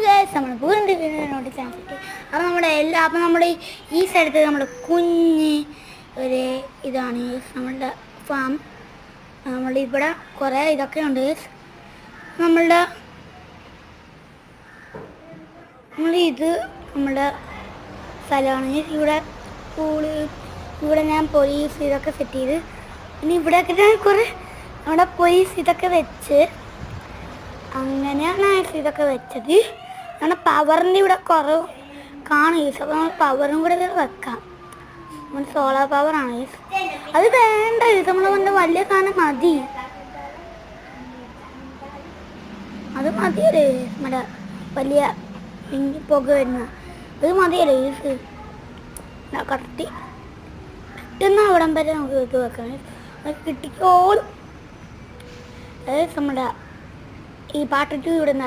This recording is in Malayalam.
ഗൈസ് നമ്മൾ വീണ്ടും നോട്ട് ചാൻസ് അപ്പോൾ നമ്മുടെ ഈ സ്ഥലത്ത് നമ്മുടെ കുഞ്ഞ് ഒരു ഇതാണ് നമ്മളുടെ ഫാം. നമ്മളിവിടെ കുറേ ഇതൊക്കെ ഉണ്ട്. നമ്മളുടെ ഇത് നമ്മുടെ സ്ഥലമാണ്. ഇവിടെ സ്കൂള്, ഇവിടെ ഞാൻ പോലീസ് ഇതൊക്കെ സെറ്റ് ചെയ്ത്, പിന്നെ ഇവിടെയൊക്കെ ഞാൻ കുറേ നമ്മുടെ പോലീസ് ഇതൊക്കെ വെച്ച് അങ്ങനെയാണ് ഇതൊക്കെ വെച്ചത്. നമ്മുടെ പവറിൻ്റെ ഇവിടെ കുറവ് കാണും. അപ്പോൾ നമ്മൾ പവറും കൂടെ വെക്കാം. നമ്മൾ സോളാർ പവറാണ്. അത് വേണ്ട, നമ്മൾ കൊണ്ട് വലിയ സാധനം മതി. അത് മതിയല്ലേ നമ്മുടെ വലിയ പുക വരുന്ന അത് മതിയല്ലേ. കത്തി കിട്ടുന്ന അവിടം വരെ നമുക്ക് ഇത് വെക്കണം. അത് കിട്ടിക്കോളും. അതായത് നമ്മുടെ ഈ പാട്ടിട്ട് ഇവിടെ നിന്ന്